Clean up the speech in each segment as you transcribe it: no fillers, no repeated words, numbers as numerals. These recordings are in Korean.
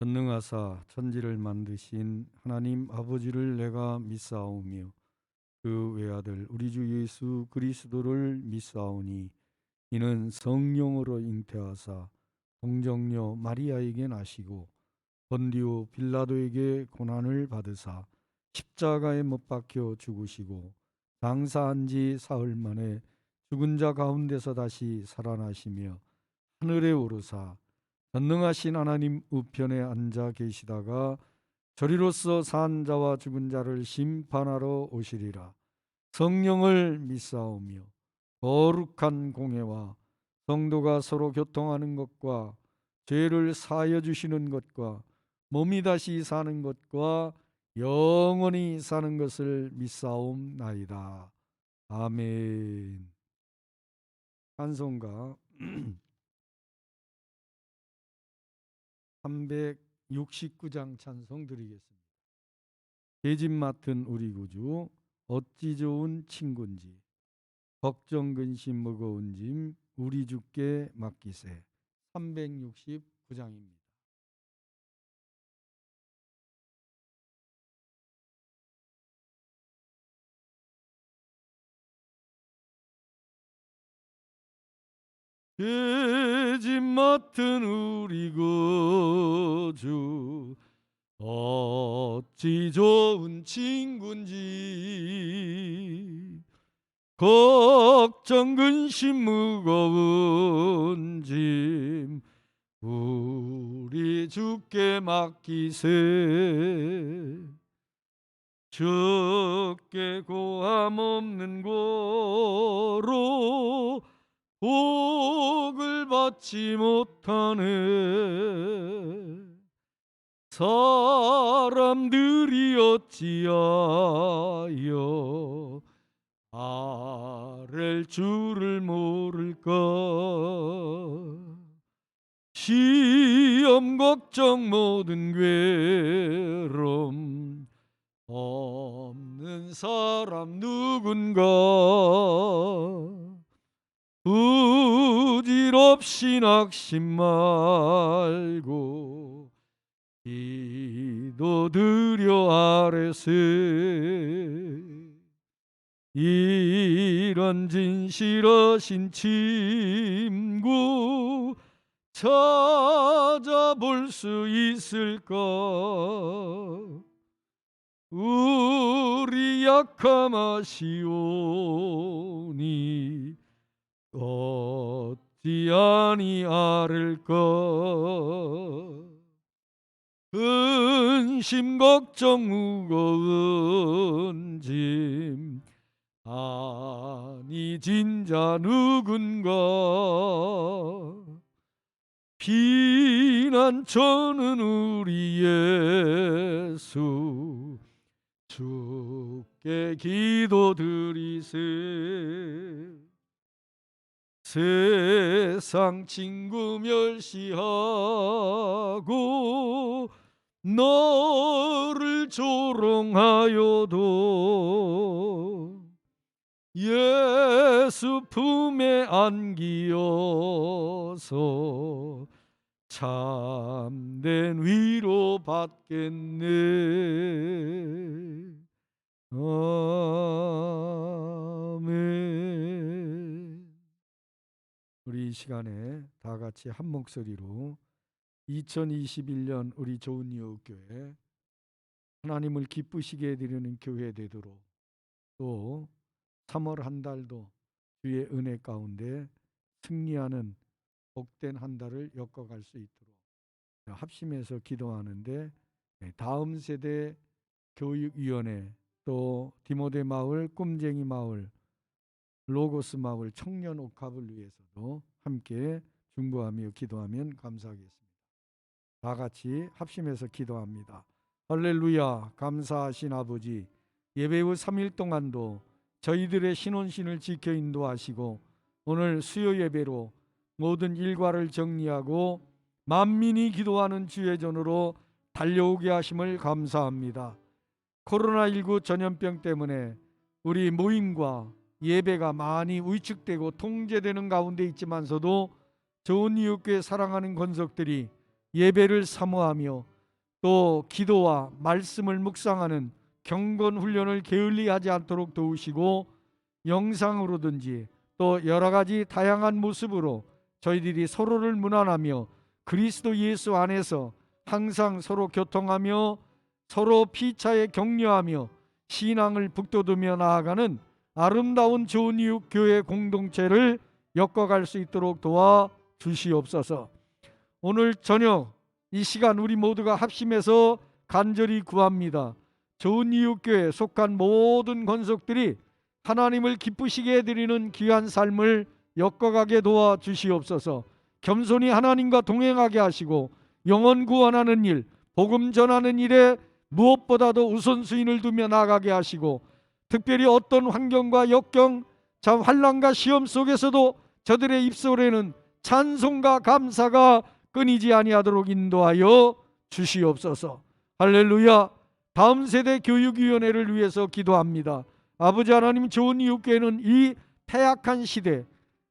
전능하사 천지를 만드신 하나님 아버지를 내가 믿사오며 그 외아들 우리 주 예수 그리스도를 믿사오니 이는 성령으로 잉태하사 동정녀 마리아에게 나시고 본디오 빌라도에게 고난을 받으사 십자가에 못 박혀 죽으시고 장사한 지 사흘 만에 죽은 자 가운데서 다시 살아나시며 하늘에 오르사 전능하신 하나님 우편에 앉아 계시다가 저리로서 산 자와 죽은 자를 심판하러 오시리라. 성령을 믿사오며 거룩한 공회와 성도가 서로 교통하는 것과 죄를 사하여 주시는 것과 몸이 다시 사는 것과 영원히 사는 것을 믿사옵나이다. 아멘. 찬송가 369장 찬송 드리겠습니다. 계집 맡은 우리 구주 어찌 좋은 친군지 걱정 근심 무거운 짐 우리 주께 맡기세. 369장입니다. 계집 맡은 우리 구주 어찌 좋은 친군지 걱정 근심 무거운 짐 우리 주께 맡기세. 주께 고함 없는 고로 복을 받지 못하네. 사람들이 어찌하여 아랠 줄을 모를까. 시험 걱정 모든 괴로움 없는 사람 누군가. 부질없이 낙심 말고 기도드려 아뢰세. 이런 진실하신 친구 찾아볼 수 있을까. 우리 약함 아시오니 어찌 아니하릴까. 근심 걱정 무거운 짐 아니 진자 누군가. 피난처는 우리 예수 주께 기도드리세. 세상 친구 멸시하고 너를 조롱하여도 예수 품에 안기어서 참된 위로 받겠네. 아멘. 우리 이 시간에 다 같이 한 목소리로 2021년 우리 좋은 이웃 교회 하나님을 기쁘시게 해드리는 교회 되도록, 또 3월 한 달도 주의 은혜 가운데 승리하는 복된 한 달을 엮어갈 수 있도록 합심해서 기도하는데, 다음 세대 교육위원회, 또 디모데 마을, 꿈쟁이 마을, 로고스 마을 청년 옥합을 위해서도 함께 중보하며 기도하면 감사하겠습니다. 다 같이 합심해서 기도합니다. 할렐루야. 감사하신 아버지, 예배 후 3일 동안도 저희들의 신혼신을 지켜 인도하시고 오늘 수요 예배로 모든 일과를 정리하고 만민이 기도하는 주의 전으로 달려오게 하심을 감사합니다. 코로나19 전염병 때문에 우리 모임과 예배가 많이 위축되고 통제되는 가운데 있지만서도 좋은 이웃교회 사랑하는 권속들이 예배를 사모하며 또 기도와 말씀을 묵상하는 경건 훈련을 게을리하지 않도록 도우시고, 영상으로든지 또 여러 가지 다양한 모습으로 저희들이 서로를 문안하며 그리스도 예수 안에서 항상 서로 교통하며 서로 피차에 격려하며 신앙을 북돋우며 나아가는 아름다운 좋은 이웃 교회 공동체를 엮어갈 수 있도록 도와 주시옵소서. 오늘 저녁 이 시간 우리 모두가 합심해서 간절히 구합니다. 좋은 이웃 교회에 속한 모든 권속들이 하나님을 기쁘시게 해드리는 귀한 삶을 엮어가게 도와 주시옵소서. 겸손히 하나님과 동행하게 하시고 영혼 구원하는 일, 복음 전하는 일에 무엇보다도 우선순위를 두며 나아가게 하시고, 특별히 어떤 환경과 역경, 참 환난과 시험 속에서도 저들의 입술에는 찬송과 감사가 끊이지 아니하도록 인도하여 주시옵소서. 할렐루야. 다음 세대 교육위원회를 위해서 기도합니다. 아버지 하나님, 좋은 이웃교회는 이 패악한 시대,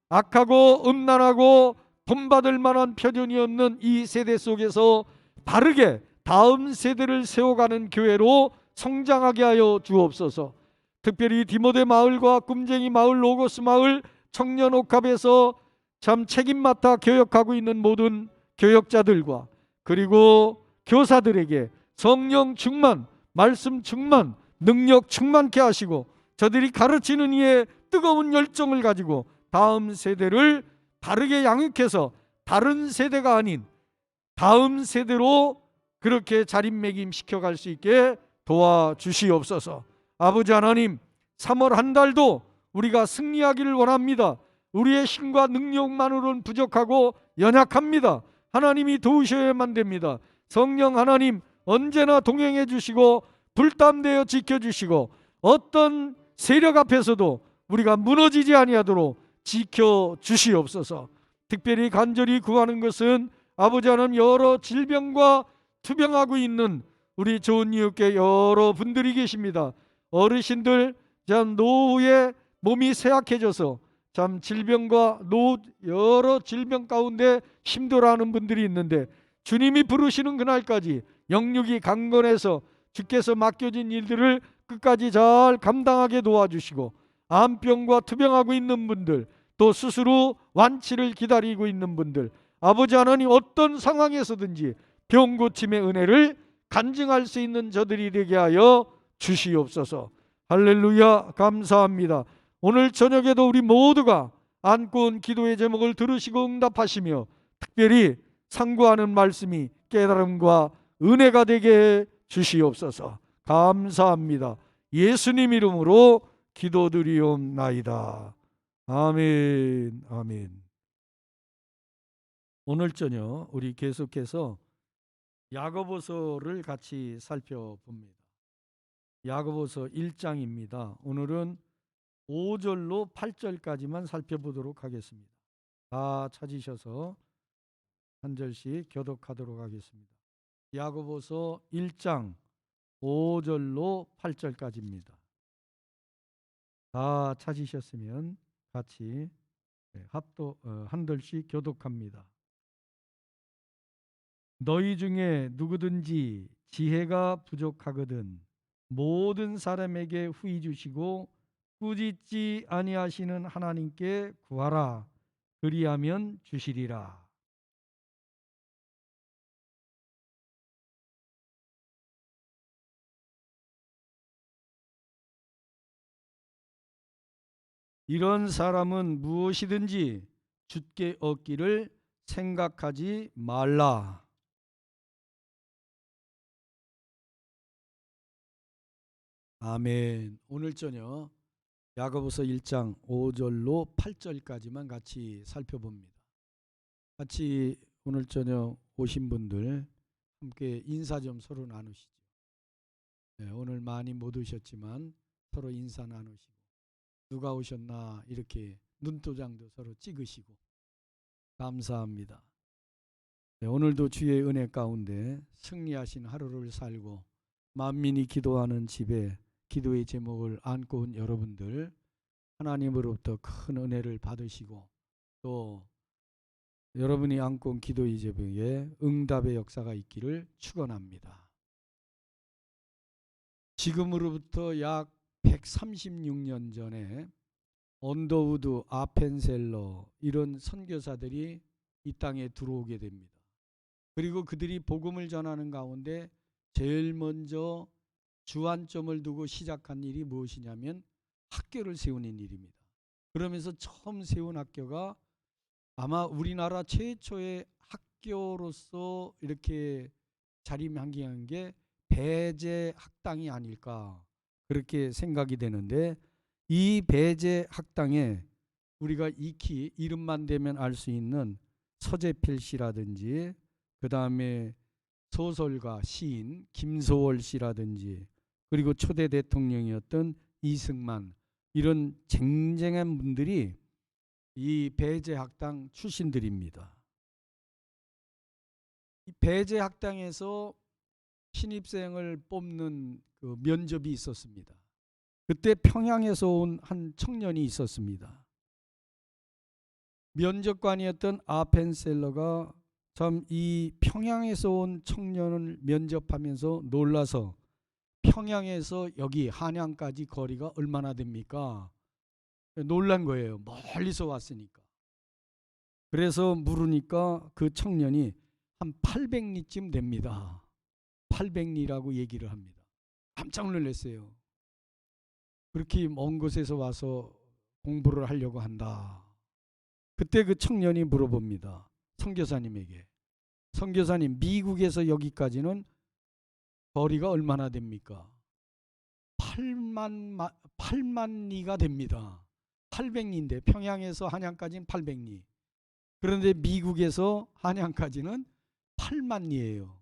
악하고 음란하고 본받을 만한 표준이 없는 이 세대 속에서 바르게 다음 세대를 세워가는 교회로 성장하게 하여 주옵소서. 특별히 디모데 마을과 꿈쟁이 마을, 로고스 마을, 청년 옥합에서 참 책임 맡아 교역하고 있는 모든 교역자들과 그리고 교사들에게 성령 충만, 말씀 충만, 능력 충만케 하시고 저들이 가르치는 이에 뜨거운 열정을 가지고 다음 세대를 바르게 양육해서 다른 세대가 아닌 다음 세대로 그렇게 자리매김시켜 갈 수 있게 도와주시옵소서. 아버지 하나님, 3월 한 달도 우리가 승리하기를 원합니다. 우리의 힘과 능력만으로는 부족하고 연약합니다. 하나님이 도우셔야만 됩니다. 성령 하나님 언제나 동행해 주시고 불담대어 지켜주시고 어떤 세력 앞에서도 우리가 무너지지 아니하도록 지켜주시옵소서. 특별히 간절히 구하는 것은 아버지 하나님, 여러 질병과 투병하고 있는 우리 좋은 이웃께 여러 분들이 계십니다. 어르신들 참 노후에 몸이 쇠약해져서 참 질병과 여러 질병 가운데 힘들어하는 분들이 있는데, 주님이 부르시는 그날까지 영육이 강건해서 주께서 맡겨진 일들을 끝까지 잘 감당하게 도와주시고, 암병과 투병하고 있는 분들, 또 스스로 완치를 기다리고 있는 분들, 아버지 하나님 어떤 상황에서든지 병 고침의 은혜를 간증할 수 있는 저들이 되게 하여 주시옵소서. 할렐루야. 감사합니다. 오늘 저녁에도 우리 모두가 안고 온 기도의 제목을 들으시고 응답하시며 특별히 상고하는 말씀이 깨달음과 은혜가 되게 해 주시옵소서. 감사합니다. 예수님 이름으로 기도드리옵나이다. 아멘. 아멘. 오늘 저녁 우리 계속해서 야고보서를 같이 살펴봅니다. 야고보서 1장입니다. 오늘은 5절로 8절까지만 살펴보도록 하겠습니다. 다 찾으셔서 한 절씩 교독하도록 하겠습니다. 야고보서 1장 5절로 8절까지입니다. 다 찾으셨으면 같이 한 절씩 교독합니다. 너희 중에 누구든지 지혜가 부족하거든 모든 사람에게 후히 주시고 꾸짖지 아니하시는 하나님께 구하라. 그리하면 주시리라. 이런 사람은 무엇이든지 주께 얻기를 생각하지 말라. 아멘. 오늘 저녁 야고보서 1장 5절로 8절까지만 같이 살펴봅니다. 같이 오늘 저녁 오신 분들 함께 인사 좀 서로 나누시죠. 네, 오늘 많이 못 오셨지만 서로 인사 나누시고 누가 오셨나 이렇게 눈도장도 서로 찍으시고 감사합니다. 네, 오늘도 주의 은혜 가운데 승리하신 하루를 살고 만민이 기도하는 집에 기도의 제목을 안고 온 여러분들 하나님으로부터 큰 은혜를 받으시고 또 여러분이 안고 온 기도의 제목에 응답의 역사가 있기를 축원합니다. 지금으로부터 약 136년 전에 언더우드, 아펜셀러 이런 선교사들이 이 땅에 들어오게 됩니다. 그리고 그들이 복음을 전하는 가운데 제일 먼저 주안점을 두고 시작한 일이 무엇이냐면 학교를 세우는 일입니다. 그러면서 처음 세운 학교가 아마 우리나라 최초의 학교로서 이렇게 자리매김한 게 배제 학당이 아닐까 그렇게 생각이 되는데, 이 배제 학당에 우리가 익히 이름만 대면 알 수 있는 서재필 씨라든지 그 다음에 소설가 시인 김소월 씨라든지 그리고 초대 대통령이었던 이승만, 이런 쟁쟁한 분들이 이 배제학당 출신들입니다. 이 배제학당에서 신입생을 뽑는 그 면접이 있었습니다. 그때 평양에서 온 한 청년이 있었습니다. 면접관이었던 아펜셀러가 참 이 평양에서 온 청년을 면접하면서 놀라서 평양에서 여기 한양까지 거리가 얼마나 됩니까? 놀란 거예요. 멀리서 왔으니까. 그래서 물으니까 그 청년이 한 800리쯤 됩니다. 800리라고 얘기를 합니다. 깜짝 놀랐어요. 그렇게 먼 곳에서 와서 공부를 하려고 한다. 그때 그 청년이 물어봅니다. 선교사님에게. 선교사님, 미국에서 여기까지는 거리가 얼마나 됩니까? 8만 리가 됩니다. 800리인데 평양에서 한양까지는 800리. 그런데 미국에서 한양까지는 8만 리예요.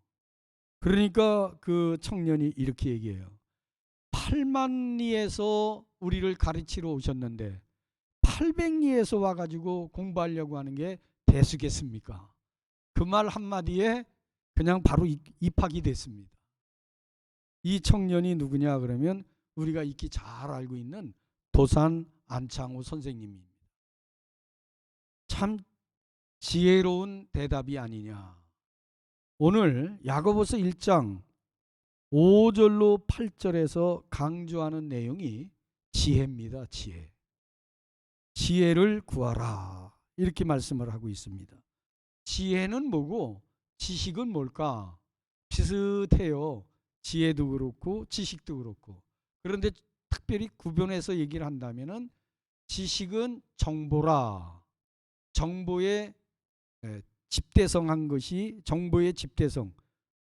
그러니까 그 청년이 이렇게 얘기해요. 8만 리에서 우리를 가르치러 오셨는데 800리에서 와가지고 공부하려고 하는 게 대수겠습니까? 그 말 한마디에 그냥 바로 입학이 됐습니다. 이 청년이 누구냐 그러면 우리가 익히 잘 알고 있는 도산 안창호 선생님입니다. 참 지혜로운 대답이 아니냐. 오늘 야고보서 1장 5절로 8절에서 강조하는 내용이 지혜입니다. 지혜. 지혜를 구하라. 이렇게 말씀을 하고 있습니다. 지혜는 뭐고 지식은 뭘까? 비슷해요. 지혜도 그렇고 지식도 그렇고. 그런데 특별히 구분해서 얘기를 한다면은 지식은 정보라. 정보의 집대성한 것이, 정보의 집대성,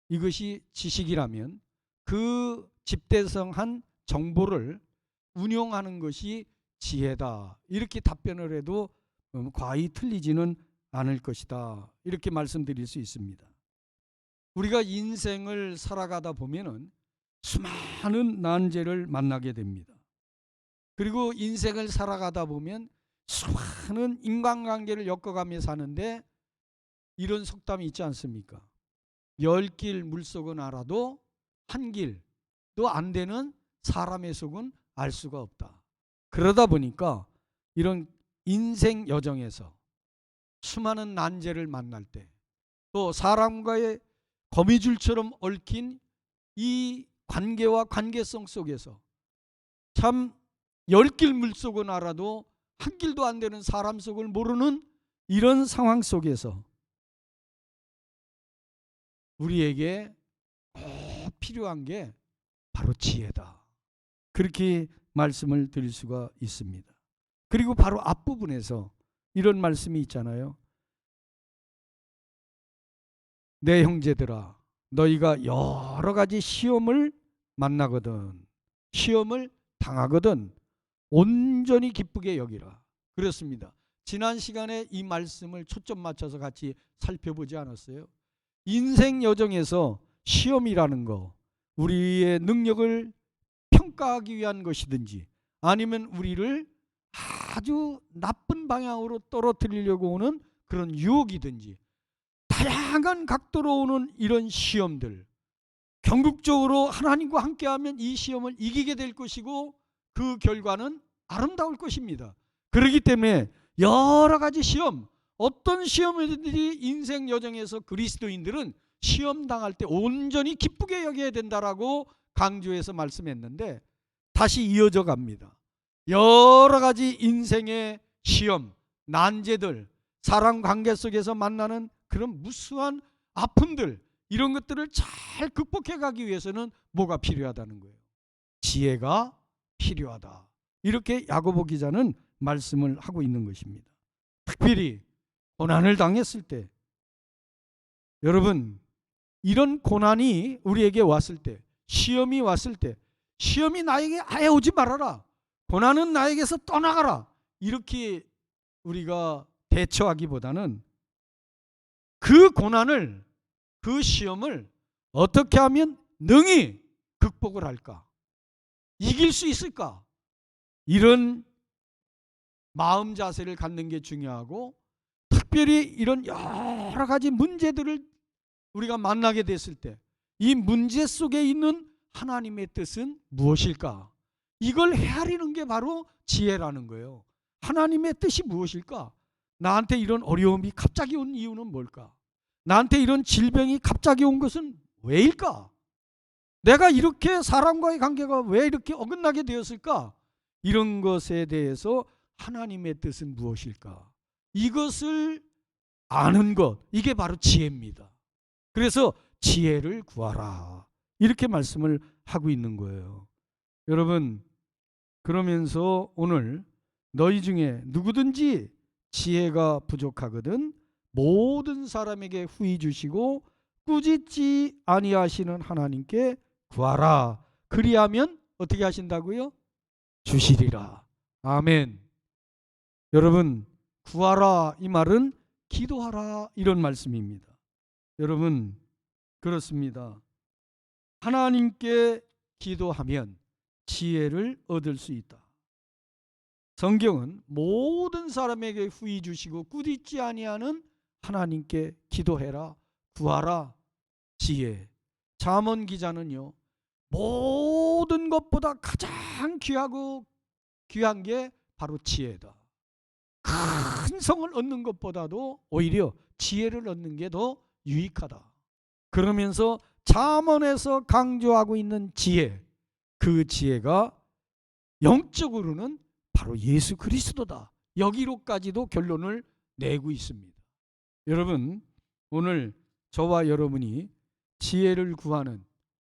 이것이 지식이라면 그 집대성한 정보를 운용하는 것이 지혜다. 이렇게 답변을 해도 과히 틀리지는 않을 것이다. 이렇게 말씀드릴 수 있습니다. 우리가 인생을 살아가다 보면은 수많은 난제를 만나게 됩니다. 그리고 인생을 살아가다 보면 수많은 인간관계를 엮어가며 사는데 이런 속담이 있지 않습니까? 10길 물속은 알아도 한 길도 안 되는 사람의 속은 알 수가 없다. 그러다 보니까 이런 인생 여정에서 수많은 난제를 만날 때, 또 사람과의 거미줄처럼 얽힌 이 관계와 관계성 속에서 참 10길 물속은 알아도 한 길도 안 되는 사람 속을 모르는 이런 상황 속에서 우리에게 꼭 필요한 게 바로 지혜다. 그렇게 말씀을 드릴 수가 있습니다. 그리고 바로 앞부분에서 이런 말씀이 있잖아요. 내 형제들아, 너희가 여러 가지 시험을 만나거든, 시험을 당하거든 온전히 기쁘게 여기라. 그렇습니다. 지난 시간에 이 말씀을 초점 맞춰서 같이 살펴보지 않았어요? 인생 여정에서 시험이라는 거, 우리의 능력을 평가하기 위한 것이든지 아니면 우리를 아주 나쁜 방향으로 떨어뜨리려고 오는 그런 유혹이든지 다양한 각도로 오는 이런 시험들, 궁극적으로 하나님과 함께하면 이 시험을 이기게 될 것이고 그 결과는 아름다울 것입니다. 그렇기 때문에 여러 가지 시험, 어떤 시험이든지 인생 여정에서 그리스도인들은 시험 당할 때 온전히 기쁘게 여겨야 된다라고 강조해서 말씀했는데 다시 이어져 갑니다. 여러 가지 인생의 시험, 난제들, 사람 관계 속에서 만나는 그런 무수한 아픔들, 이런 것들을 잘 극복해 가기 위해서는 뭐가 필요하다는 거예요? 지혜가 필요하다. 이렇게 야고보 기자는 말씀을 하고 있는 것입니다. 특별히 고난을 당했을 때, 여러분, 이런 고난이 우리에게 왔을 때, 시험이 왔을 때, 시험이 나에게 아예 오지 말아라, 고난은 나에게서 떠나가라, 이렇게 우리가 대처하기보다는 그 고난을, 그 시험을 어떻게 하면 능히 극복을 할까, 이길 수 있을까, 이런 마음 자세를 갖는 게 중요하고, 특별히 이런 여러 가지 문제들을 우리가 만나게 됐을 때 이 문제 속에 있는 하나님의 뜻은 무엇일까, 이걸 헤아리는 게 바로 지혜라는 거예요. 하나님의 뜻이 무엇일까? 나한테 이런 어려움이 갑자기 온 이유는 뭘까? 나한테 이런 질병이 갑자기 온 것은 왜일까? 내가 이렇게 사람과의 관계가 왜 이렇게 어긋나게 되었을까? 이런 것에 대해서 하나님의 뜻은 무엇일까? 이것을 아는 것, 이게 바로 지혜입니다. 그래서 지혜를 구하라, 이렇게 말씀을 하고 있는 거예요. 여러분, 그러면서 오늘 너희 중에 누구든지 지혜가 부족하거든 모든 사람에게 후히 주시고 꾸짖지 아니하시는 하나님께 구하라. 그리하면 어떻게 하신다고요? 주시리라. 아멘. 여러분, 구하라 이 말은 기도하라 이런 말씀입니다. 여러분, 그렇습니다. 하나님께 기도하면 지혜를 얻을 수 있다. 성경은 모든 사람에게 후히 주시고 꾸짖지 아니하는 하나님께 기도해라, 구하라, 지혜. 잠언 기자는요, 모든 것보다 가장 귀한 게 바로 지혜다. 큰 성을 얻는 것보다도 오히려 지혜를 얻는 게 더 유익하다. 그러면서 잠언에서 강조하고 있는 지혜, 그 지혜가 영적으로는 바로 예수 그리스도다. 여기로까지도 결론을 내고 있습니다. 여러분, 오늘 저와 여러분이 지혜를 구하는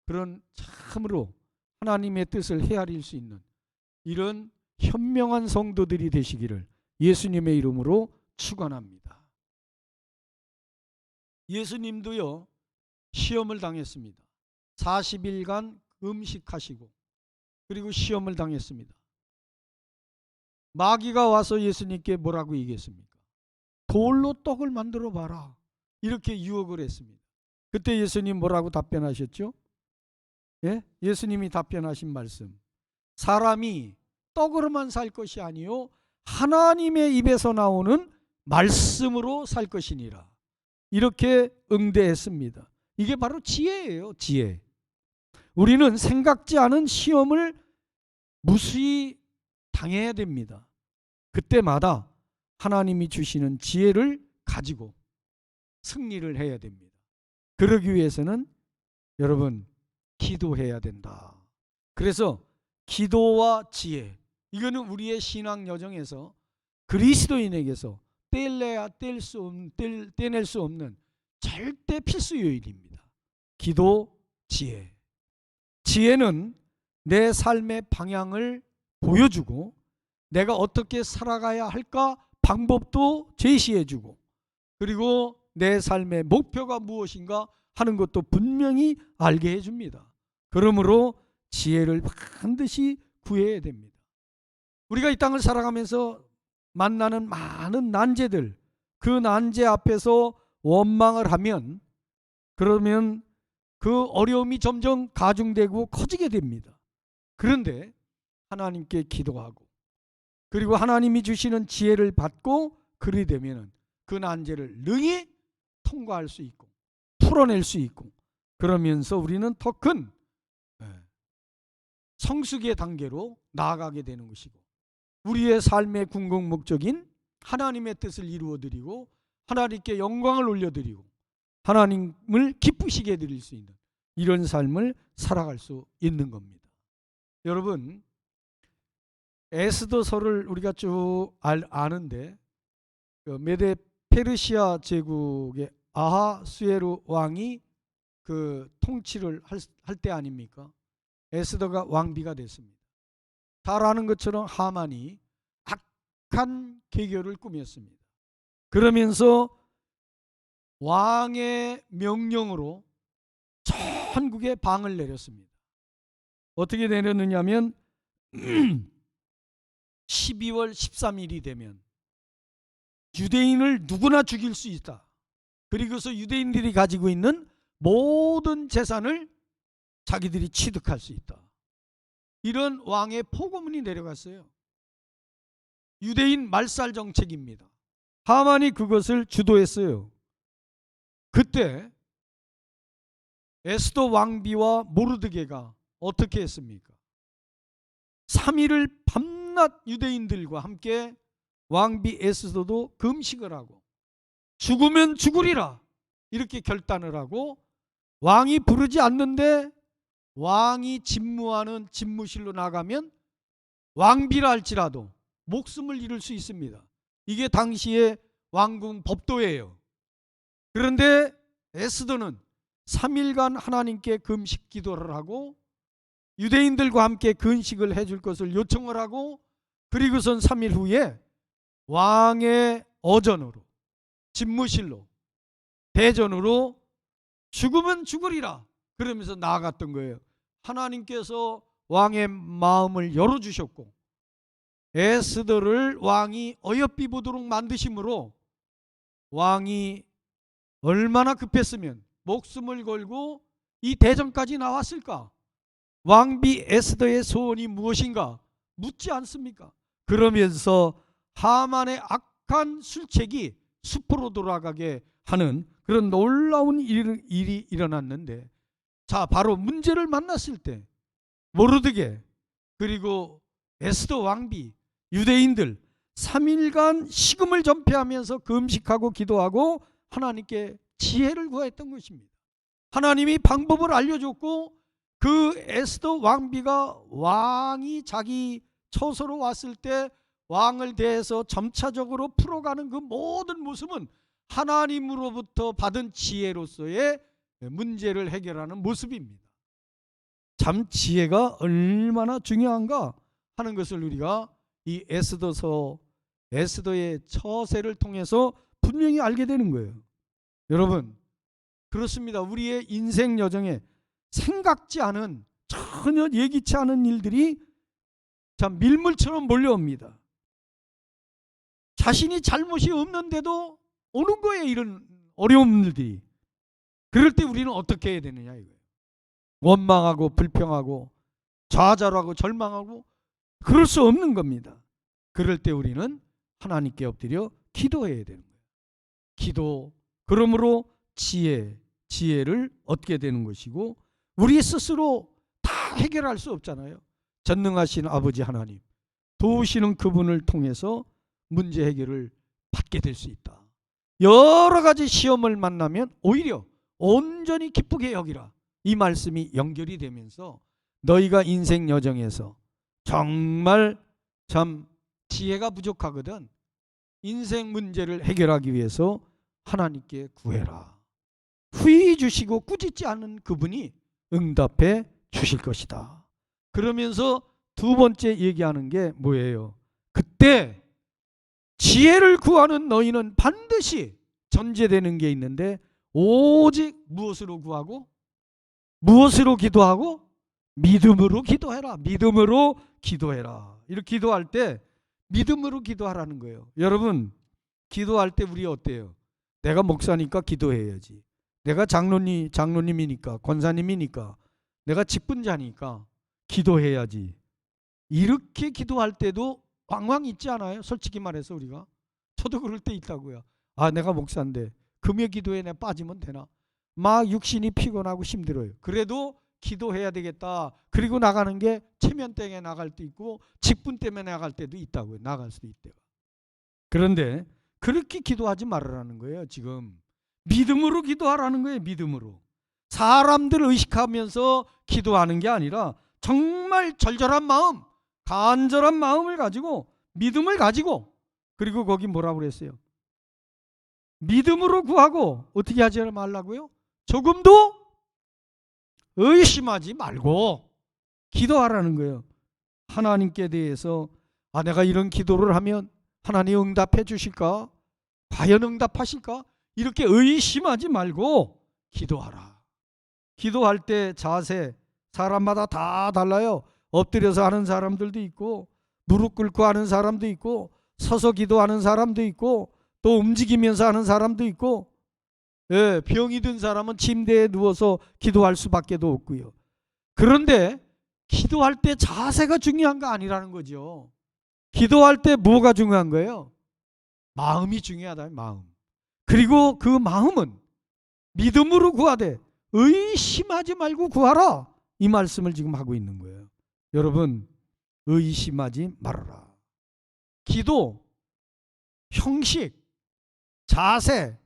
그런 참으로 하나님의 뜻을 헤아릴 수 있는 이런 현명한 성도들이 되시기를 예수님의 이름으로 축원합니다. 예수님도요, 시험을 당했습니다. 40일간 음식하시고 그리고 시험을 당했습니다. 마귀가 와서 예수님께 뭐라고 얘기했습니까? 돌로 떡을 만들어 봐라, 이렇게 유혹을 했습니다. 그때 예수님 뭐라고 답변하셨죠? 예? 예수님이 답변하신 말씀, 사람이 떡으로만 살 것이 아니요 하나님의 입에서 나오는 말씀으로 살 것이니라, 이렇게 응대했습니다. 이게 바로 지혜예요. 지혜. 우리는 생각지 않은 시험을 무수히 당해야 됩니다. 그때마다 하나님이 주시는 지혜를 가지고 승리를 해야 됩니다. 그러기 위해서는 여러분, 기도해야 된다. 그래서 기도와 지혜, 이거는 우리의 신앙 여정에서 그리스도인에게서 떼낼 수 없는 절대 필수 요일입니다. 기도, 지혜. 지혜는 내 삶의 방향을 보여주고 내가 어떻게 살아가야 할까 방법도 제시해주고, 그리고 내 삶의 목표가 무엇인가 하는 것도 분명히 알게 해줍니다. 그러므로 지혜를 반드시 구해야 됩니다. 우리가 이 땅을 살아가면서 만나는 많은 난제들, 그 난제 앞에서 원망을 하면 그러면 그 어려움이 점점 가중되고 커지게 됩니다. 그런데 하나님께 기도하고 그리고 하나님이 주시는 지혜를 받고 그리 되면 그 난제를 능히 통과할 수 있고 풀어낼 수 있고, 그러면서 우리는 더 큰 성숙의 단계로 나아가게 되는 것이고, 우리의 삶의 궁극 목적인 하나님의 뜻을 이루어드리고 하나님께 영광을 올려드리고 하나님을 기쁘시게 해드릴 수 있는 이런 삶을 살아갈 수 있는 겁니다. 여러분, 에스더서를 우리가 쭉 아는데 그 메데 페르시아 제국의 아하수에로 왕이 그 통치를 할 때 아닙니까? 에스더가 왕비가 됐습니다. 잘 아는 것처럼 하만이 악한 계교를 꾸몄습니다. 그러면서 왕의 명령으로 전국에 방을 내렸습니다. 어떻게 내렸느냐면 12월 13일이 되면 유대인을 누구나 죽일 수 있다. 그리고서 유대인들이 가지고 있는 모든 재산을 자기들이 취득할 수 있다. 이런 왕의 포고문이 내려갔어요. 유대인 말살 정책입니다. 하만이 그것을 주도했어요. 그때 에스더 왕비와 모르드게가 어떻게 했습니까? 3일을 밤낮 유대인들과 함께 왕비 에스더도 금식을 하고 죽으면 죽으리라 이렇게 결단을 하고 왕이 부르지 않는데 왕이 집무하는 집무실로 나가면 왕비라 할지라도 목숨을 잃을 수 있습니다. 이게 당시의 왕궁 법도예요. 그런데 에스더는 3일간 하나님께 금식 기도를 하고 유대인들과 함께 근식을 해줄 것을 요청을 하고 그리고선 3일 후에 왕의 어전으로 집무실로 대전으로 죽으면 죽으리라 그러면서 나아갔던 거예요. 하나님께서 왕의 마음을 열어주셨고 에스더를 왕이 어여삐 보도록 만드심으로 왕이 얼마나 급했으면 목숨을 걸고 이 대전까지 나왔을까? 왕비 에스더의 소원이 무엇인가? 묻지 않습니까? 그러면서 하만의 악한 술책이 수포로 돌아가게 하는 그런 놀라운 일이 일어났는데, 자, 바로 문제를 만났을 때 모르드게 그리고 에스더 왕비 유대인들 3일간 식음을 전폐하면서 금식하고 기도하고 하나님께 지혜를 구했던 것입니다. 하나님이 방법을 알려줬고 그 에스더 왕비가 왕이 자기 처소로 왔을 때 왕을 대해서 점차적으로 풀어가는 그 모든 모습은 하나님으로부터 받은 지혜로서의 문제를 해결하는 모습입니다. 참 지혜가 얼마나 중요한가 하는 것을 우리가 이 에스더의 처세를 통해서 분명히 알게 되는 거예요. 여러분, 그렇습니다. 우리의 인생 여정에 생각지 않은 전혀 예기치 않은 일들이 참 밀물처럼 몰려옵니다. 자신이 잘못이 없는데도 오는 거예요. 이런 어려움들이. 그럴 때 우리는 어떻게 해야 되느냐 이거예요. 원망하고 불평하고 좌절하고 절망하고 그럴 수 없는 겁니다. 그럴 때 우리는 하나님께 엎드려 기도해야 되는 거예요. 기도, 그러므로 지혜를 얻게 되는 것이고 우리 스스로 다 해결할 수 없잖아요. 전능하신 아버지 하나님, 도우시는 그분을 통해서 문제 해결을 받게 될 수 있다. 여러 가지 시험을 만나면 오히려 온전히 기쁘게 여기라. 이 말씀이 연결이 되면서 너희가 인생 여정에서 정말 참 지혜가 부족하거든 인생 문제를 해결하기 위해서 하나님께 구해라. 후히 주시고 꾸짖지 않는 그분이 응답해 주실 것이다. 그러면서 두 번째 얘기하는 게 뭐예요? 그때 지혜를 구하는 너희는 반드시 전제되는 게 있는데 오직 무엇으로 구하고 무엇으로 기도하고 믿음으로 기도해라. 믿음으로 기도해라. 이렇게 기도할 때 믿음으로 기도하라는 거예요. 여러분, 기도할 때 우리 어때요? 내가 목사니까 기도해야지. 내가 장로님이니까 권사님이니까 내가 직분자니까 기도해야지. 이렇게 기도할 때도 방황 있지 않아요? 솔직히 말해서 우리가. 저도 그럴 때 있다고요. 아, 내가 목사인데 금요 기도에 내가 빠지면 되나? 막 육신이 피곤하고 힘들어요. 그래도 기도해야 되겠다. 그리고 나가는 게 체면 때문에 나갈 때도 있고 직분 때문에 나갈 때도 있다고요. 나갈 수도 있대요. 그런데 그렇게 기도하지 말으라는 거예요. 지금 믿음으로 기도하라는 거예요. 믿음으로. 사람들을 의식하면서 기도하는 게 아니라 정말 절절한 마음, 간절한 마음을 가지고, 믿음을 가지고, 그리고 거기 뭐라고 그랬어요? 믿음으로 구하고 어떻게 하지 말라고요? 조금도 의심하지 말고 기도하라는 거예요. 하나님께 대해서 내가 이런 기도를 하면 하나님 응답해 주실까? 과연 응답하실까? 이렇게 의심하지 말고 기도하라. 기도할 때 자세 사람마다 다 달라요. 엎드려서 하는 사람들도 있고, 무릎 꿇고 하는 사람도 있고, 서서 기도하는 사람도 있고, 또 움직이면서 하는 사람도 있고, 병이 든 사람은 침대에 누워서 기도할 수밖에 없고요. 그런데 기도할 때 자세가 중요한 거 아니라는 거죠. 기도할 때 뭐가 중요한 거예요? 마음이 중요하다. 마음. 그리고 그 마음은 믿음으로 구하되 의심하지 말고 구하라. 이 말씀을 지금 하고 있는 거예요. 여러분, 의심하지 말아라. 기도, 형식, 자세,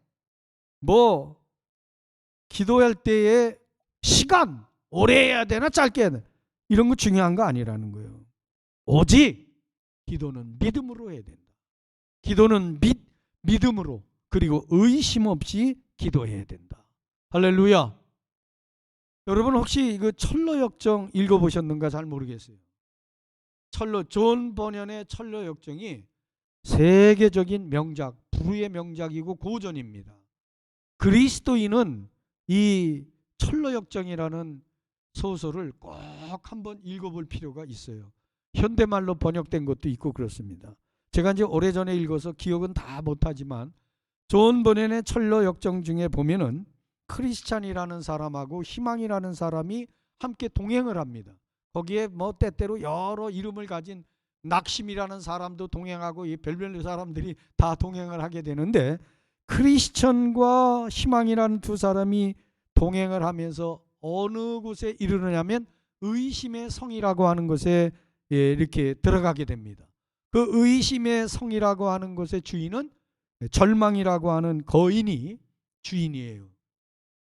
기도할 때의 시간, 오래 해야 되나 짧게 해야 되나, 이런 거 중요한 거 아니라는 거예요. 오직 기도는 믿음으로 해야 된다. 기도는 믿음으로, 그리고 의심 없이 기도해야 된다. 할렐루야. 여러분 혹시 그 철로역정 읽어보셨는가 잘 모르겠어요. 존 버년의 철로역정이 세계적인 명작, 불후의 명작이고 고전입니다. 그리스도인은 이 철로역정이라는 소설을 꼭 한번 읽어볼 필요가 있어요. 현대말로 번역된 것도 있고 그렇습니다. 제가 이제 오래전에 읽어서 기억은 다 못하지만 존 버년의 철로역정 중에 보면은 크리스찬이라는 사람하고 희망이라는 사람이 함께 동행을 합니다. 거기에 때때로 여러 이름을 가진 낙심이라는 사람도 동행하고 이 별별 사람들이 다 동행을 하게 되는데, 크리스천과 희망이라는 두 사람이 동행을 하면서 어느 곳에 이르느냐면 의심의 성이라고 하는 곳에 이렇게 들어가게 됩니다. 그 의심의 성이라고 하는 곳의 주인은 절망이라고 하는 거인이 주인이에요.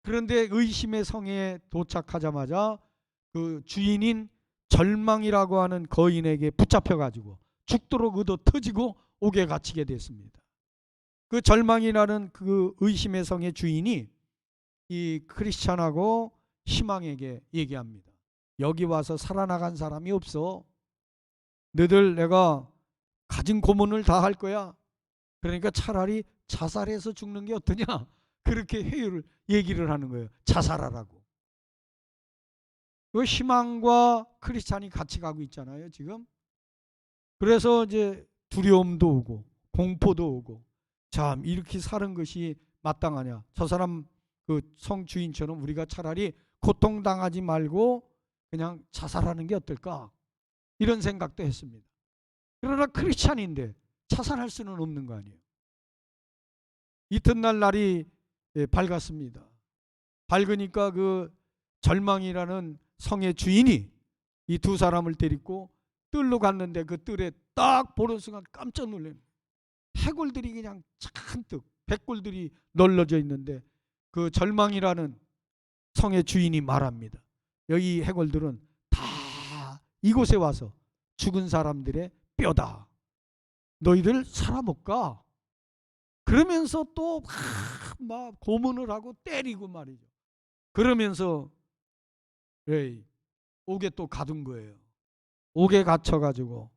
그런데 의심의 성에 도착하자마자 그 주인인 절망이라고 하는 거인에게 붙잡혀가지고 죽도록 의도 터지고 옥에 갇히게 됐습니다. 그 절망이라는 그 의심의 성의 주인이 이 크리스찬하고 희망에게 얘기합니다. 여기 와서 살아나간 사람이 없어. 너희들 내가 가진 고문을 다 할 거야. 그러니까 차라리 자살해서 죽는 게 어떠냐. 그렇게 얘기를 하는 거예요. 자살하라고. 그 희망과 크리스찬이 같이 가고 있잖아요, 지금. 그래서 이제 두려움도 오고 공포도 오고, 참 이렇게 사는 것이 마땅하냐. 저 사람 그 성주인처럼 우리가 차라리 고통당하지 말고 그냥 자살하는 게 어떨까, 이런 생각도 했습니다. 그러나 크리스찬인데 자살할 수는 없는 거 아니에요. 이튿날 날이 밝았습니다. 밝으니까 그 절망이라는 성의 주인이 이 두 사람을 데리고 뜰로 갔는데, 그 뜰에 딱 보는 순간 깜짝 놀라는 해골들이 그냥 잔뜩 백골들이 널려져 있는데, 그 절망이라는 성의 주인이 말합니다. 여기 해골들은 다 이곳에 와서 죽은 사람들의 뼈다. 너희들 살아 못 가. 그러면서 또 막 고문을 하고 때리고 말이죠. 그러면서 옥에 또 가둔 거예요. 옥에 갇혀가지고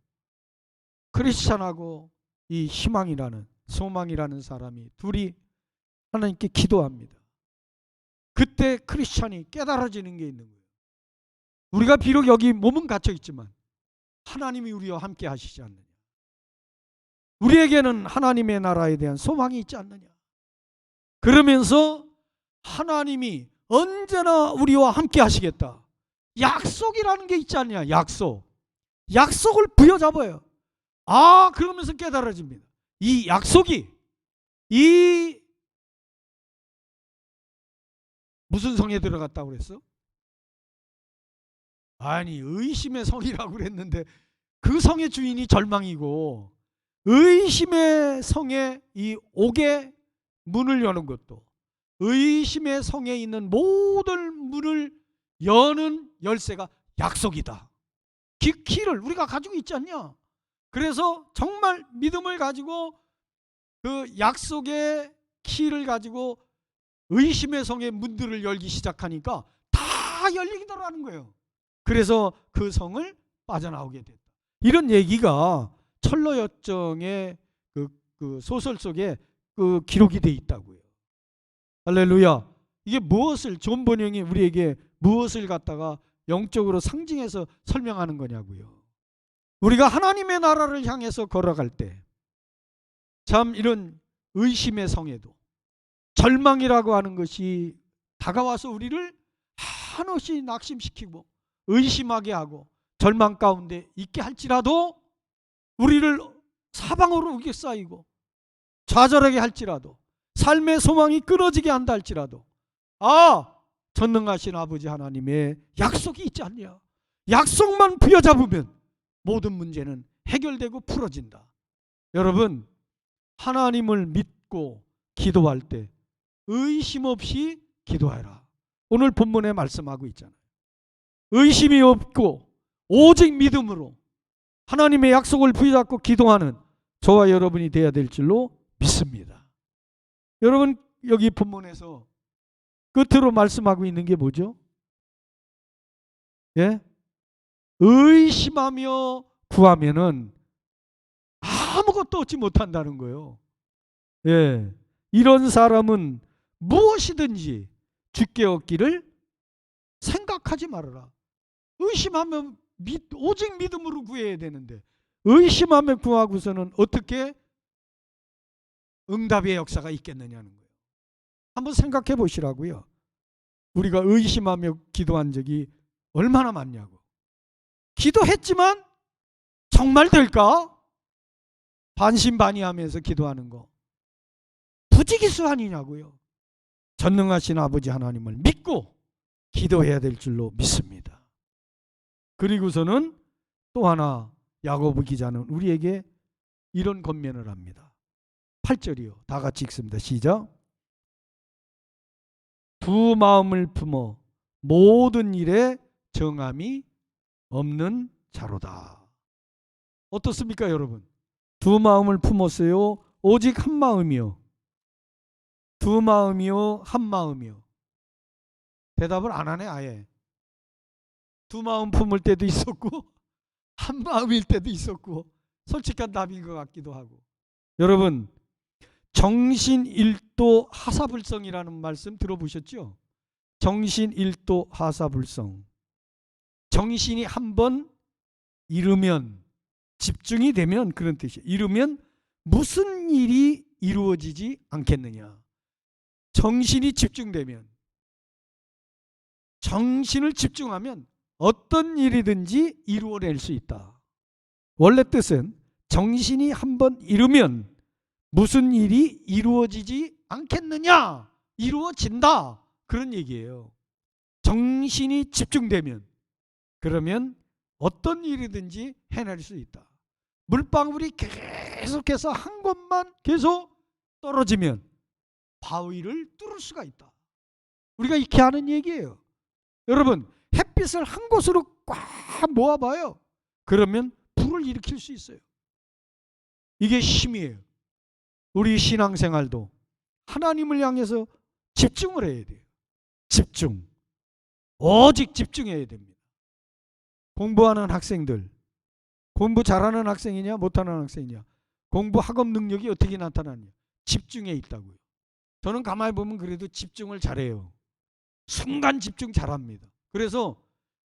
크리스찬하고 이 희망이라는, 소망이라는 사람이 둘이 하나님께 기도합니다. 그때 크리스찬이 깨달아지는 게 있는 거예요. 우리가 비록 여기 몸은 갇혀 있지만 하나님이 우리와 함께 하시지 않느냐. 우리에게는 하나님의 나라에 대한 소망이 있지 않느냐. 그러면서 하나님이 언제나 우리와 함께 하시겠다. 약속이라는 게 있지 않냐. 약속을 부여잡아요. 그러면서 깨달아집니다. 이 약속이 이 무슨 성에 들어갔다고 그랬어? 아니, 의심의 성이라고 그랬는데 그 성의 주인이 절망이고, 의심의 성에 이 옥의 문을 여는 것도, 의심의 성에 있는 모든 문을 여는 열쇠가 약속이다. 키를 우리가 가지고 있지 않냐? 그래서 정말 믿음을 가지고 그 약속의 키를 가지고 의심의 성의 문들을 열기 시작하니까 다 열리더라는 거예요. 그래서 그 성을 빠져나오게 됐다. 이런 얘기가 철로여정의 그 소설 속에 그 기록이 돼 있다고요. 할렐루야. 이게 무엇을 존 번영이 우리에게 무엇을 갖다가 영적으로 상징해서 설명하는 거냐고요. 우리가 하나님의 나라를 향해서 걸어갈 때 참 이런 의심의 성에도 절망이라고 하는 것이 다가와서 우리를 한없이 낙심시키고 의심하게 하고 절망 가운데 있게 할지라도 우리를 사방으로 우겨싸이고 좌절하게 할지라도 삶의 소망이 끊어지게 한다 할지라도 전능하신 아버지 하나님의 약속이 있지 않냐. 약속만 부여잡으면 모든 문제는 해결되고 풀어진다. 여러분, 하나님을 믿고 기도할 때 의심 없이 기도하라. 오늘 본문에 말씀하고 있잖아요. 의심이 없고 오직 믿음으로 하나님의 약속을 부여잡고 기도하는 저와 여러분이 되어야 될 줄로 믿습니다. 여러분, 여기 본문에서 끝으로 말씀하고 있는 게 뭐죠? 예? 의심하며 구하면은 아무것도 얻지 못한다는 거예요. 예. 이런 사람은 무엇이든지 주께 얻기를 생각하지 말아라. 의심하면 오직 믿음으로 구해야 되는데 의심하며 구하고서는 어떻게 응답의 역사가 있겠느냐는 거예요. 한번 생각해 보시라고요. 우리가 의심하며 기도한 적이 얼마나 많냐고. 기도했지만 정말 될까? 반신반의하면서 기도하는 거 부지기수아니냐고요. 전능하신 아버지 하나님을 믿고 기도해야 될 줄로 믿습니다. 그리고서는 또 하나 야고보 기자는 우리에게 이런 권면을 합니다. 8절이요. 다 같이 읽습니다. 시작. 두 마음을 품어 모든 일에 정함이 없는 자로다. 어떻습니까, 여러분? 두 마음을 품었어요? 오직 한 마음이요? 두 마음이요? 한 마음이요? 대답을 안 하네, 아예. 두 마음 품을 때도 있었고 한 마음일 때도 있었고 솔직한 답인 것 같기도 하고. 여러분, 정신일도 하사불성이라는 말씀 들어보셨죠? 정신일도 하사불성. 정신이 한번 이르면, 집중이 되면, 그런 뜻이에요. 이르면 무슨 일이 이루어지지 않겠느냐. 정신이 집중되면, 정신을 집중하면 어떤 일이든지 이루어낼 수 있다. 원래 뜻은 정신이 한번 이르면 무슨 일이 이루어지지 않겠느냐, 이루어진다, 그런 얘기예요. 정신이 집중되면, 그러면 어떤 일이든지 해낼 수 있다. 물방울이 계속해서 한 곳만 계속 떨어지면 바위를 뚫을 수가 있다. 우리가 이렇게 하는 얘기예요. 여러분, 햇빛을 한 곳으로 꽉 모아봐요. 그러면 불을 일으킬 수 있어요. 이게 힘이에요. 우리 신앙생활도 하나님을 향해서 집중을 해야 돼요. 집중. 오직 집중해야 됩니다. 공부하는 학생들, 공부 잘하는 학생이냐 못하는 학생이냐, 공부 학업 능력이 어떻게 나타나냐, 집중해 있다고요. 저는 가만히 보면 그래도 집중을 잘해요. 순간 집중 잘합니다. 그래서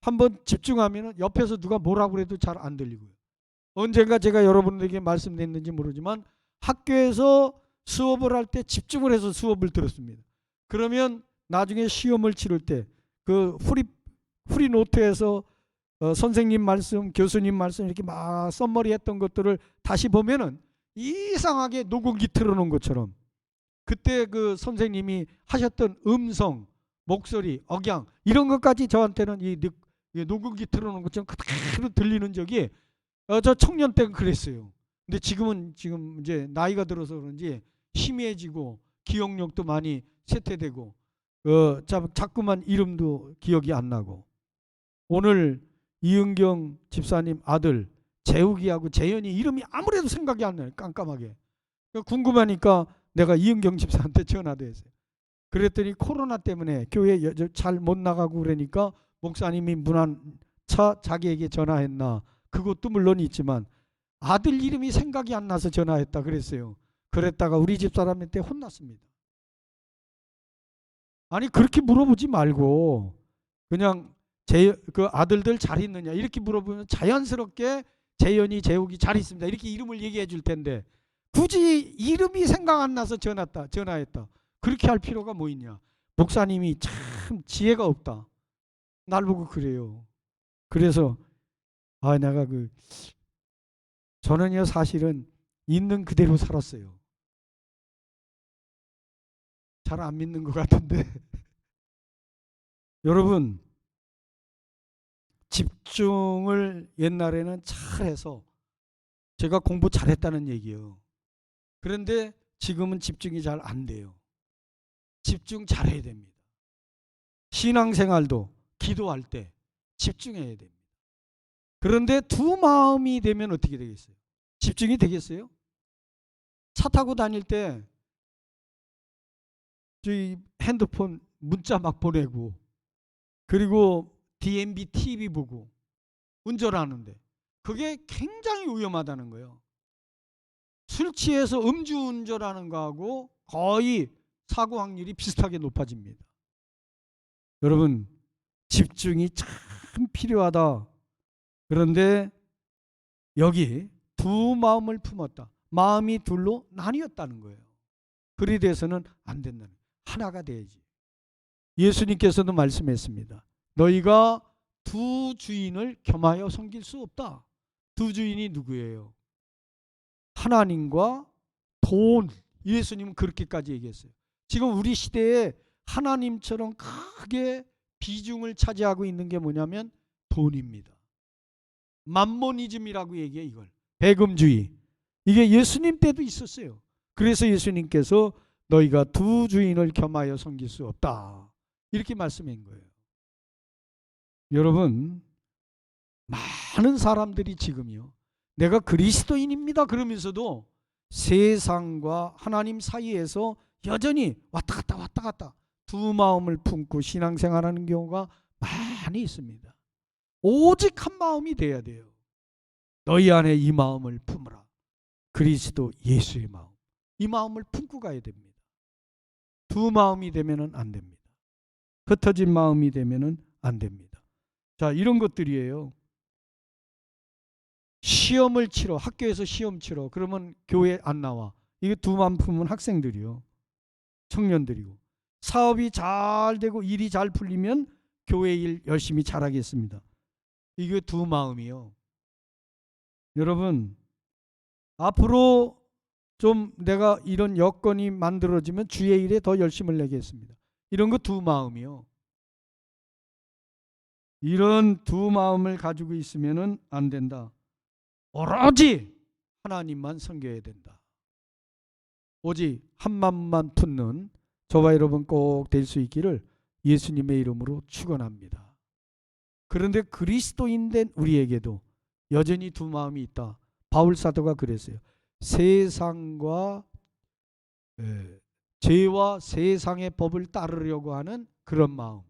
한번 집중하면 옆에서 누가 뭐라고 해도 잘 안 들리고요. 언젠가 제가 여러분들에게 말씀드렸는지 모르지만 학교에서 수업을 할 때 집중을 해서 수업을 들었습니다. 그러면 나중에 시험을 치를 때 그 프리 노트에서 선생님 말씀, 교수님 말씀 이렇게 막 썸머리 했던 것들을 다시 보면은 이상하게 녹음기 틀어놓은 것처럼 그때 그 선생님이 하셨던 음성, 목소리, 억양 이런 것까지 저한테는 이 녹음기 틀어놓은 것처럼 그대로 들리는 적이 저 청년 때는 그랬어요. 근데 지금 이제 나이가 들어서 그런지 희미해지고 기억력도 많이 쇠퇴되고 자꾸만 이름도 기억이 안 나고. 오늘 이은경 집사님 아들 재욱이하고 재현이 이름이 아무래도 생각이 안 나요. 깜깜하게. 궁금하니까 내가 이은경 집사한테 전화도 했어요. 그랬더니 코로나 때문에 교회 잘 못 나가고 그러니까 목사님이 문안차 자기에게 전화했나. 그것도 물론 있지만 아들 이름이 생각이 안 나서 전화했다 그랬어요. 그랬다가 우리 집사람한테 혼났습니다. 아니 그렇게 물어보지 말고 그냥 그 아들들 잘 있느냐 이렇게 물어보면 자연스럽게 재현이 재욱이 잘 있습니다 이렇게 이름을 얘기해 줄 텐데 굳이 이름이 생각 안 나서 전화했다. 그렇게 할 필요가 뭐 있냐. 목사님이 참 지혜가 없다. 날 보고 그래요. 그래서 내가 저는요 사실은 있는 그대로 살았어요. 잘 안 믿는 것 같은데 여러분 집중을 옛날에는 잘해서 제가 공부 잘했다는 얘기예요. 그런데 지금은 집중이 잘 안 돼요. 집중 잘해야 됩니다. 신앙생활도 기도할 때 집중해야 됩니다. 그런데 두 마음이 되면 어떻게 되겠어요? 집중이 되겠어요? 차 타고 다닐 때 저희 핸드폰 문자 막 보내고 그리고 DMB TV 보고 운전하는데 그게 굉장히 위험하다는 거예요. 술 취해서 음주운전하는 거하고 거의 사고 확률이 비슷하게 높아집니다. 여러분 집중이 참 필요하다. 그런데 여기 두 마음을 품었다. 마음이 둘로 나뉘었다는 거예요. 그리 돼서는 안 된다는 거예요. 하나가 돼야지. 예수님께서도 말씀했습니다. 너희가 두 주인을 겸하여 섬길 수 없다. 두 주인이 누구예요? 하나님과 돈. 예수님은 그렇게까지 얘기했어요. 지금 우리 시대에 하나님처럼 크게 비중을 차지하고 있는 게 뭐냐면 돈입니다. 맘모니즘이라고 얘기해 이걸. 배금주의. 이게 예수님 때도 있었어요. 그래서 예수님께서 너희가 두 주인을 겸하여 섬길 수 없다. 이렇게 말씀한 거예요. 여러분 많은 사람들이 지금요. 내가 그리스도인입니다. 그러면서도 세상과 하나님 사이에서 여전히 왔다 갔다 두 마음을 품고 신앙생활하는 경우가 많이 있습니다. 오직 한 마음이 돼야 돼요. 너희 안에 이 마음을 품으라. 그리스도 예수의 마음. 이 마음을 품고 가야 됩니다. 두 마음이 되면은 안 됩니다. 흩어진 마음이 되면은 안 됩니다. 자, 이런 것들이에요. 시험을 치러, 학교에서 시험 치러. 그러면 교회 안 나와. 이게 두 마음 품은 학생들이요. 청년들이고. 사업이 잘 되고 일이 잘 풀리면 교회 일 열심히 잘하겠습니다. 이게 두 마음이요. 여러분 앞으로 좀 내가 이런 여건이 만들어지면 주의 일에 더 열심을 내겠습니다. 이런 거 두 마음이요. 이런 두 마음을 가지고 있으면은 안 된다. 오로지 하나님만 섬겨야 된다. 오직 한 마음만 품는 저와 여러분 꼭 될 수 있기를 예수님의 이름으로 축원합니다. 그런데 그리스도인 된 우리에게도 여전히 두 마음이 있다. 바울 사도가 그랬어요. 세상과 죄와 세상의 법을 따르려고 하는 그런 마음,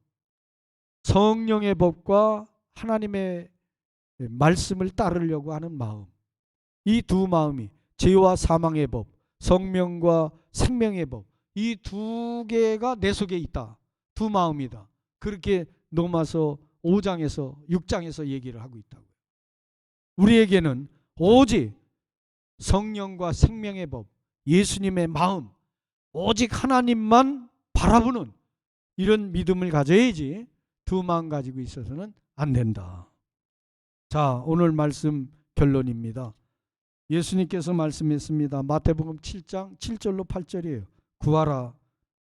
성령의 법과 하나님의 말씀을 따르려고 하는 마음, 이 두 마음이 죄와 사망의 법, 성령과 생명의 법, 이 두 개가 내 속에 있다. 두 마음이다. 그렇게 로마서 5장에서 6장에서 얘기를 하고 있다고요. 우리에게는 오직 성령과 생명의 법, 예수님의 마음, 오직 하나님만 바라보는 이런 믿음을 가져야지 두 마음 가지고 있어서는 안 된다. 자, 오늘 말씀 결론입니다. 예수님께서 말씀했습니다. 마태복음 7장 7절로 8절이에요. 구하라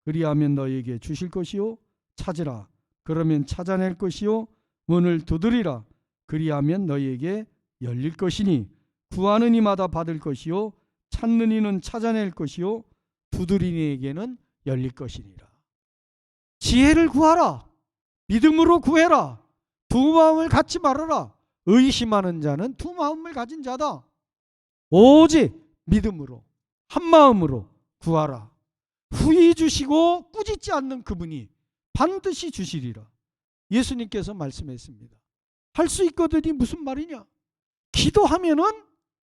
그리하면 너에게 주실 것이요, 찾으라 그러면 찾아낼 것이요, 문을 두드리라 그리하면 너에게 열릴 것이니 구하는 이마다 받을 것이요, 찾는 이는 찾아낼 것이요, 두드리는 이에게는 열릴 것이니라. 지혜를 구하라. 믿음으로 구해라. 두 마음을 갖지 말아라. 의심하는 자는 두 마음을 가진 자다. 오직 믿음으로 한 마음으로 구하라. 후히 주시고 꾸짖지 않는 그분이 반드시 주시리라. 예수님께서 말씀했습니다. 할 수 있거든이 무슨 말이냐? 기도하면은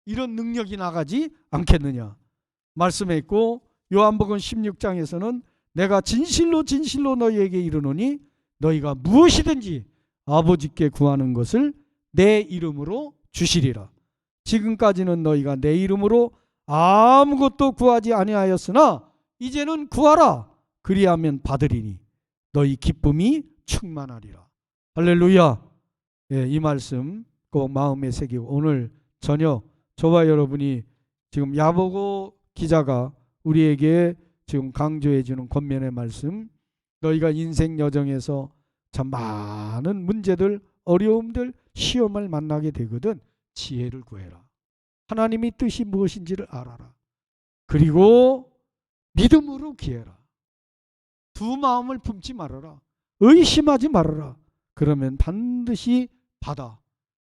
이런 능력이 나가지 않겠느냐 말씀했고, 요한복음 16장에서는 내가 진실로 진실로 너희에게 이르노니 너희가 무엇이든지 아버지께 구하는 것을 내 이름으로 주시리라. 지금까지는 너희가 내 이름으로 아무것도 구하지 아니하였으나 이제는 구하라. 그리하면 받으리니 너희 기쁨이 충만하리라. 할렐루야. 예, 이 말씀 꼭 마음에 새기고 오늘 저녁 저와 여러분이 지금 야보고 기자가 우리에게 지금 강조해 주는 권면의 말씀, 너희가 인생 여정에서 참 많은 문제들, 어려움들, 시험을 만나게 되거든 지혜를 구해라. 하나님의 뜻이 무엇인지를 알아라. 그리고 믿음으로 기해라. 두 마음을 품지 말아라. 의심하지 말아라. 그러면 반드시 받아.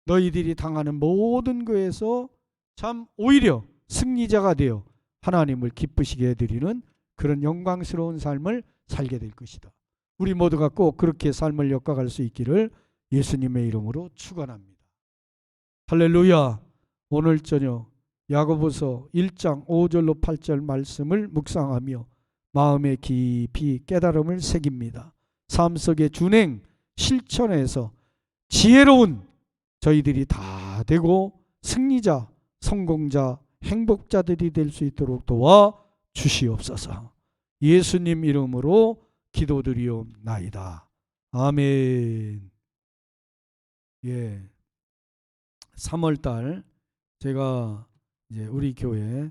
너희들이 당하는 모든 것에서 참 오히려 승리자가 되어 하나님을 기쁘시게 해드리는 그런 영광스러운 삶을 살게 될 것이다. 우리 모두가 꼭 그렇게 삶을 엮어갈 수 있기를 예수님의 이름으로 축원합니다. 할렐루야. 오늘 저녁 야고보서 1장 5절로 8절 말씀을 묵상하며 마음에 깊이 깨달음을 새깁니다. 삶 속의 준행, 실천에서 지혜로운 저희들이 다 되고 승리자, 성공자, 행복자들이 될 수 있도록 도와 주시옵소서. 예수님 이름으로 기도드리옵나이다. 아멘. 예, 3월달 제가 이제 우리 교회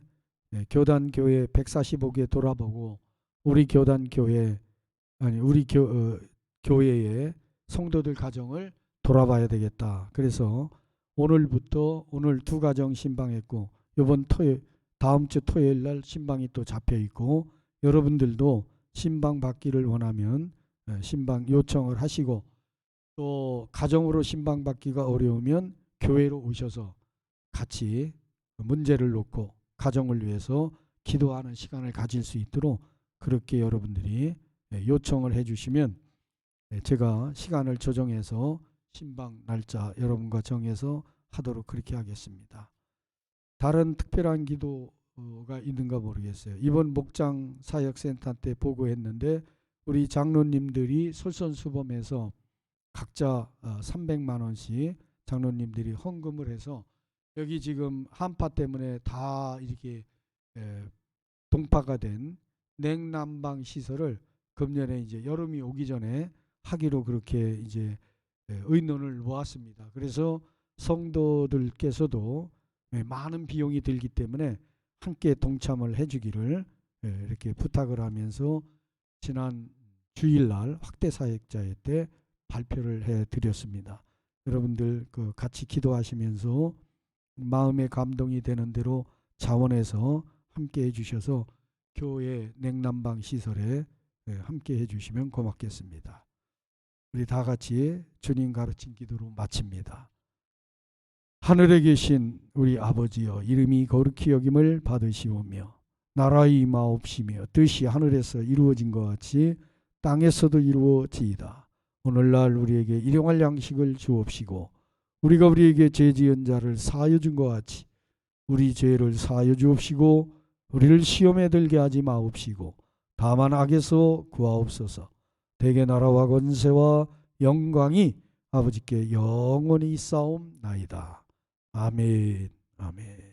교단 교회 145개 돌아보고 우리 교단 교회 우리 교회의 성도들 가정을 돌아봐야 되겠다. 그래서 오늘부터 오늘 두 가정 신방했고 이번 토요일 다음 주 토요일 날 신방이 또 잡혀 있고 여러분들도 신방 받기를 원하면 신방 요청을 하시고 또 가정으로 신방 받기가 어려우면 교회로 오셔서 같이 문제를 놓고 가정을 위해서 기도하는 시간을 가질 수 있도록 그렇게 여러분들이 요청을 해주시면 제가 시간을 조정해서 신방 날짜 여러분과 정해서 하도록 그렇게 하겠습니다. 다른 특별한 기도가 있는가 모르겠어요. 이번 목장 사역센터 때 보고했는데 우리 장로님들이 솔선수범해서 각자 300만 원씩 장로님들이 헌금을 해서 여기 지금 한파 때문에 다 이렇게 동파가 된 냉난방 시설을 금년에 이제 여름이 오기 전에 하기로 그렇게 이제 의논을 모았습니다. 그래서 성도들께서도 많은 비용이 들기 때문에 함께 동참을 해주기를 이렇게 부탁을 하면서 지난 주일날 확대 사역자회 때 발표를 해드렸습니다. 여러분들 같이 기도하시면서 마음에 감동이 되는 대로 자원해서 함께 해주셔서 교회 냉난방 시설에 함께 해주시면 고맙겠습니다. 우리 다 같이 주님 가르친 기도로 마칩니다. 하늘에 계신 우리 아버지여, 이름이 거룩히 여김을 받으시오며 나라의 임하옵시며 뜻이 하늘에서 이루어진 것 같이 땅에서도 이루어지이다. 오늘날 우리에게 일용할 양식을 주옵시고 우리가 우리에게 죄 지은 자를 사하여 준 것 같이 우리 죄를 사하여 주옵시고 우리를 시험에 들게 하지 마옵시고 다만 악에서 구하옵소서. 대개 나라와 권세와 영광이 아버지께 영원히 있사옵나이다. 아멘. 아멘.